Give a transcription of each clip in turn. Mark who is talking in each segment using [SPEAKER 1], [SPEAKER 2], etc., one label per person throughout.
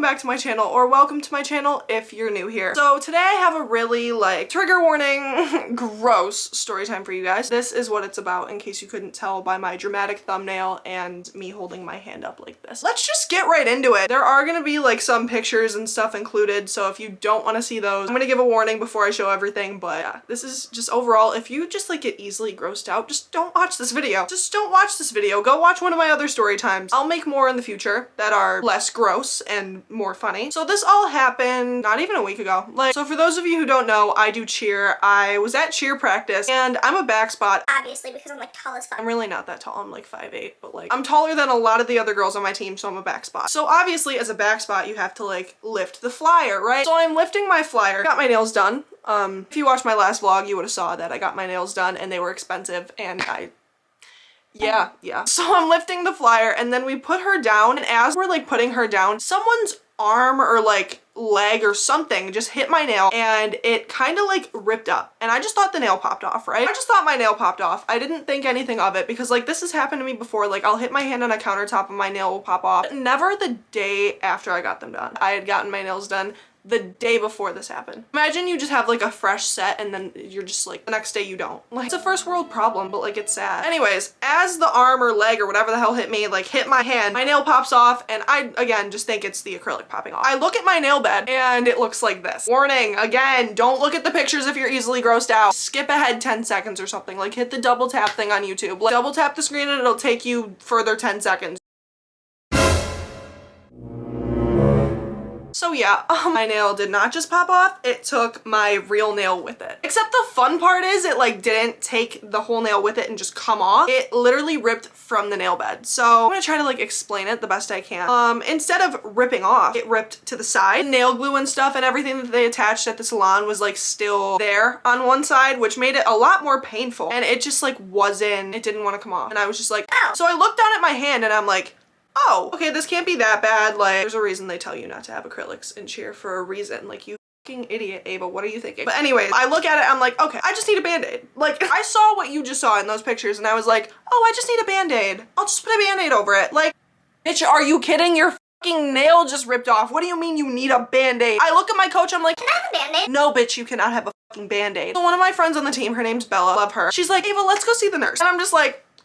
[SPEAKER 1] back to my channel, or welcome to my channel if you're new here. So today I have a really trigger warning, gross story time for you guys. This is what it's about, in case you couldn't tell by my dramatic thumbnail and me holding my hand up like this. Let's just get right into it. There are gonna be some pictures and stuff included, so if you don't want to see those, I'm gonna give a warning before I show everything. But yeah, this is just overall, if you just get easily grossed out, just don't watch this video. Just don't watch this video. Go watch one of my other story times. I'll make more in the future that are less gross and more funny. So this all happened not even a week ago. So for those of you who don't know, I do cheer. I was at cheer practice and I'm a back spot.
[SPEAKER 2] Obviously, because I'm tall as fuck.
[SPEAKER 1] I'm really not that tall. I'm 5'8", but I'm taller than a lot of the other girls on my team, so I'm a back spot. So obviously as a back spot, you have to lift the flyer, right? So I'm lifting my flyer. Got my nails done. If you watched my last vlog, you would have saw that I got my nails done and they were expensive, and yeah. So I'm lifting the flyer and then we put her down, and as we're putting her down, someone's arm or leg or something just hit my nail and it kind of ripped up, and I just thought the nail popped off, right? I just thought my nail popped off. I didn't think anything of it because this has happened to me before. I'll hit my hand on a countertop and my nail will pop off. But never the day after I got them done. I had gotten my nails done the day before this happened. Imagine you just have a fresh set and then you're just the next day you don't. It's a first world problem, but it's sad. Anyways, as the arm or leg or whatever the hell hit me, hit my hand, my nail pops off, and I, again, just think it's the acrylic popping off. I look at my nail bed and it looks like this. Warning, again, don't look at the pictures if you're easily grossed out. Skip ahead 10 seconds or something. Hit the double tap thing on YouTube. Double tap the screen and it'll take you further 10 seconds. So yeah, my nail did not just pop off, it took my real nail with it. Except the fun part is it didn't take the whole nail with it and just come off. It literally ripped from the nail bed. So I'm gonna try to explain it the best I can. Instead of ripping off, it ripped to the side. Nail glue and stuff and everything that they attached at the salon was still there on one side, which made it a lot more painful. And it just it didn't want to come off. And I was just ow. So I looked down at my hand and I'm oh, okay, this can't be that bad. There's a reason they tell you not to have acrylics in cheer for a reason. You fucking idiot, Ava, what are you thinking? But anyways, I look at it, I'm okay, I just need a band-aid. I saw what you just saw in those pictures and I was oh, I just need a band-aid. I'll just put a band-aid over it. Bitch, are you kidding? Your fucking nail just ripped off. What do you mean you need a band-aid? I look at my coach, I'm can
[SPEAKER 2] I have a band-aid?
[SPEAKER 1] No, bitch, you cannot have a fucking band-aid. So one of my friends on the team, her name's Bella, love her. She's Ava, let's go see the nurse. And I'm just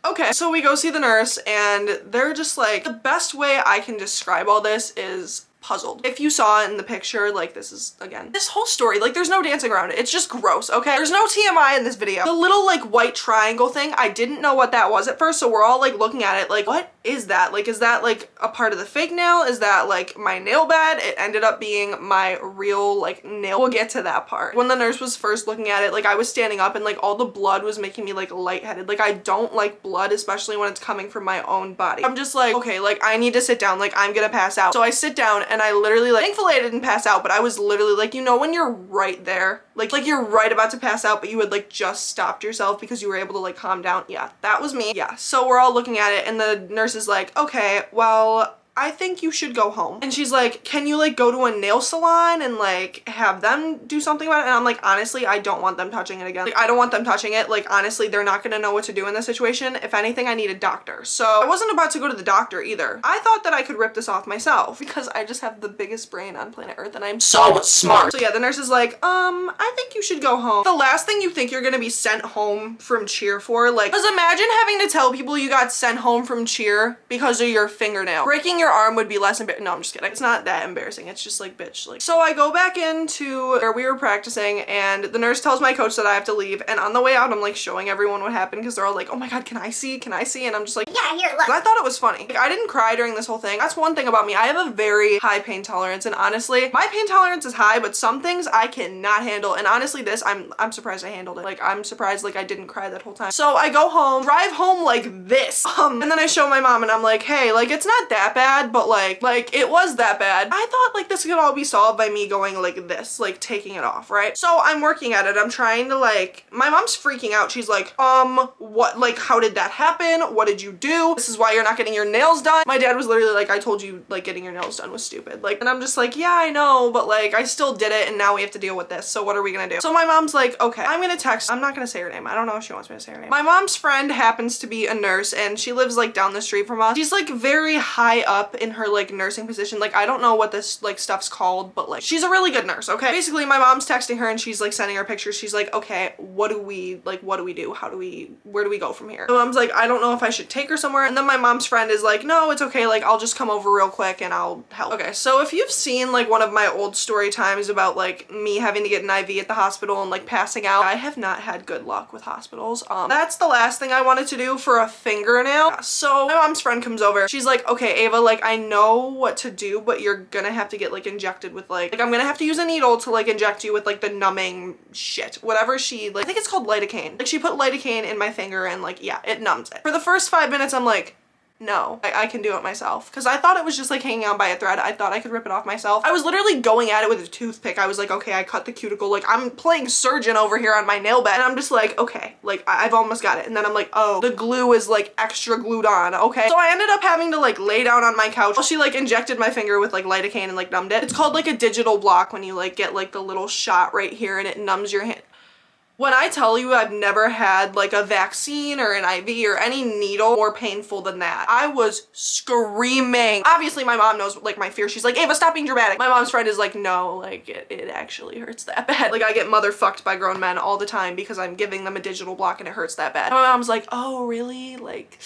[SPEAKER 1] okay, so we go see the nurse and they're just the best way I can describe all this is puzzled. If you saw it in the picture, this is, again, this whole story, there's no dancing around it. It's just gross, okay? There's no TMI in this video. The little white triangle thing, I didn't know what that was at first, so we're all looking at it what is that? Is that a part of the fake nail? Is that my nail bed? It ended up being my real nail. We'll get to that part. When the nurse was first looking at it, I was standing up and all the blood was making me lightheaded. I don't like blood, especially when it's coming from my own body. I'm just okay, I need to sit down, I'm gonna pass out. So I sit down and I literally thankfully I didn't pass out, but I was literally you know when you're right there, you're right about to pass out, but you had just stopped yourself because you were able to calm down. Yeah, that was me. Yeah, so we're all looking at it and the nurse is okay, well, I think you should go home. And she's can you go to a nail salon and have them do something about it? And I'm honestly, I don't want them touching it again. I don't want them touching it. Honestly, they're not gonna know what to do in this situation. If anything, I need a doctor. So I wasn't about to go to the doctor either. I thought that I could rip this off myself because I just have the biggest brain on planet Earth and I'm so smart. So yeah, the nurse is I think you should go home. The last thing you think you're gonna be sent home from cheer for, because imagine having to tell people you got sent home from cheer because of your fingernail. Breaking your arm would be less embarrassing. No, I'm just kidding. It's not that embarrassing. It's just bitch. So I go back into where we were practicing and the nurse tells my coach that I have to leave, and on the way out I'm showing everyone what happened because they're all oh my god, can I see? Can I see? And I'm just
[SPEAKER 2] yeah, here, look.
[SPEAKER 1] I thought it was funny. I didn't cry during this whole thing. That's one thing about me. I have a very high pain tolerance, and honestly, my pain tolerance is high, but some things I cannot handle, and honestly this, I'm surprised I handled it. I'm surprised I didn't cry that whole time. So I go home, drive home like this, and then I show my mom and I'm hey, it's not that bad, but it was that bad. I thought this could all be solved by me going this, taking it off, right? So I'm working at it. I'm trying to my mom's freaking out. She's what, how did that happen? What did you do? This is why you're not getting your nails done. My dad was literally I told you getting your nails done was stupid. And I'm just yeah, I know, but I still did it and now we have to deal with this. So what are we gonna do? So my mom's okay, I'm gonna text. I'm not gonna say her name. I don't know if she wants me to say her name. My mom's friend happens to be a nurse and she lives down the street from us. She's very high up up in her like nursing position. Like I don't know what this like stuff's called, but like she's a really good nurse, okay? Basically my mom's texting her and she's like sending her pictures. She's like, okay, what do we do? Where do we go from here? My mom's like, I don't know if I should take her somewhere. And then my mom's friend is like, no, it's okay, like I'll just come over real quick and I'll help. Okay, so if you've seen like one of my old story times about like me having to get an IV at the hospital and like passing out, I have not had good luck with hospitals. That's the last thing I wanted to do for a fingernail. So my mom's friend comes over. She's like, okay, Ava, like I know what to do, but you're gonna have to get like injected with like I'm gonna have to use a needle to like inject you with like the numbing shit. Whatever she like, I think it's called lidocaine. Like she put lidocaine in my finger and like, yeah, it numbs it. For the first 5 minutes, I'm like, no, I can do it myself. Because I thought it was just like hanging on by a thread. I thought I could rip it off myself. I was literally going at it with a toothpick. I was like, okay, I cut the cuticle. Like I'm playing surgeon over here on my nail bed. And I'm just like, okay, like I've almost got it. And then I'm like, oh, the glue is like extra glued on. Okay. So I ended up having to like lay down on my couch while she like injected my finger with like lidocaine and like numbed it. It's called like a digital block when you like get like the little shot right here and it numbs your hand. When I tell you I've never had like a vaccine or an IV or any needle more painful than that, I was screaming. Obviously my mom knows like my fear. She's like, Ava, stop being dramatic. My mom's friend is like, no, like it actually hurts that bad. Like I get motherfucked by grown men all the time because I'm giving them a digital block and it hurts that bad. And my mom's like, oh really? Like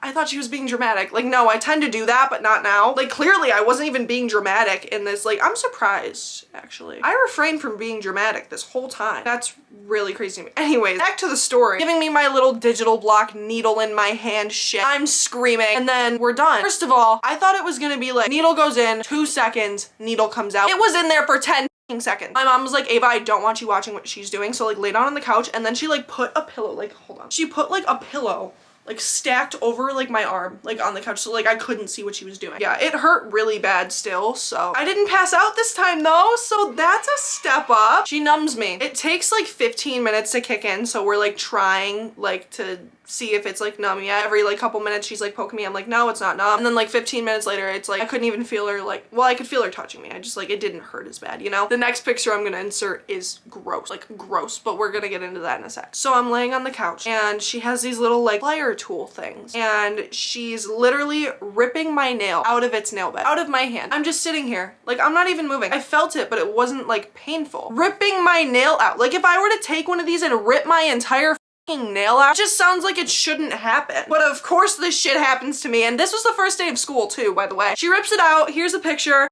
[SPEAKER 1] I thought she was being dramatic. Like no, I tend to do that, but not now. Like clearly I wasn't even being dramatic in this. Like I'm surprised actually. I refrained from being dramatic this whole time. That's really crazy to me. Anyways, back to the story. Giving me my little digital block needle in my hand shit. I'm screaming and then we're done. First of all, I thought it was gonna be like needle goes in, 2 seconds, needle comes out. It was in there for 10 seconds. My mom was like, Ava, I don't want you watching what she's doing. So like lay down on the couch and then she like put a pillow, like hold on. She put like a pillow like stacked over like my arm like on the couch so like I couldn't see what she was doing. Yeah, it hurt really bad still, so I didn't pass out this time though, so that's a step up. She numbs me. It takes like 15 minutes to kick in, so we're like trying like to see if it's like numb yet. Every like couple minutes she's like poking me. I'm like, no, it's not numb. And then like 15 minutes later it's like I couldn't even feel her like, well, I could feel her touching me. I just like, it didn't hurt as bad, you know? The next picture I'm gonna insert is gross, like gross, but we're gonna get into that in a sec. So I'm laying on the couch and she has these little like plier tool things and she's literally ripping my nail out of its nail bed, out of my hand. I'm just sitting here, like I'm not even moving. I felt it, but it wasn't like painful. Ripping my nail out. Like if I were to take one of these and rip my entire nail out, it just sounds like it shouldn't happen. But of course this shit happens to me, and this was the first day of school too, by the way. She rips it out. Here's a picture.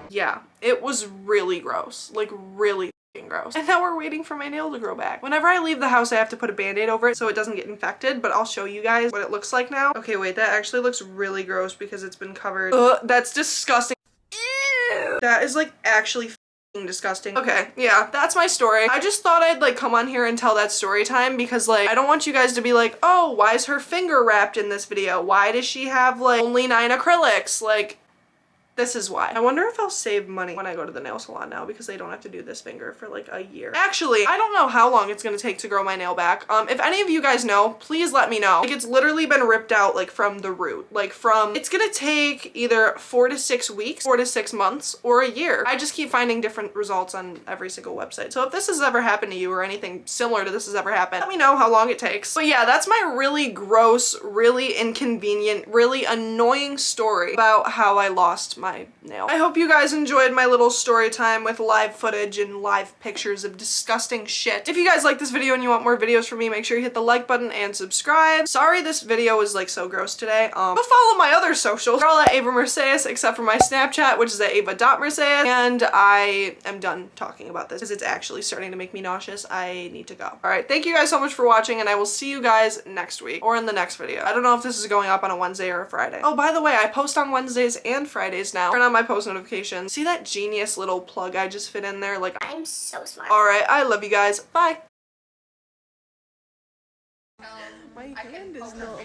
[SPEAKER 1] Yeah, it was really gross, like really gross. And now we're waiting for my nail to grow back. Whenever I leave the house I have to put a band-aid over it so it doesn't get infected, but I'll show you guys what it looks like now. Okay, wait, that actually looks really gross because it's been covered. Ugh, that's disgusting. Ew. That is like actually disgusting. Okay, yeah, that's my story. I just thought I'd like come on here and tell that story time because like I don't want you guys to be like, oh, why is her finger wrapped in this video? Why does she have like only 9 acrylics? Like this is why. I wonder if I'll save money when I go to the nail salon now because they don't have to do this finger for like a year. Actually, I don't know how long it's gonna take to grow my nail back. If any of you guys know, please let me know. Like it's literally been ripped out like from the root. Like from, it's gonna take either 4 to 6 weeks, 4 to 6 months, or a year. I just keep finding different results on every single website. So if this has ever happened to you or anything similar to this has ever happened, let me know how long it takes. But yeah, that's my really gross, really inconvenient, really annoying story about how I lost my nail. I hope you guys enjoyed my little story time with live footage and live pictures of disgusting shit. If you guys like this video and you want more videos from me, make sure you hit the like button and subscribe. Sorry this video was like so gross today. But follow my other socials. They're all at avamerceis except for my Snapchat, which is at ava.merceis. And I am done talking about this because it's actually starting to make me nauseous. I need to go. Alright, thank you guys so much for watching and I will see you guys next week or in the next video. I don't know if this is going up on a Wednesday or a Friday. Oh, by the way, I post on Wednesdays and Fridays now. Turn on my post notifications. See that genius little plug I just fit in there? Like,
[SPEAKER 2] I'm so smart.
[SPEAKER 1] Alright, I love you guys. Bye. My hand is numb.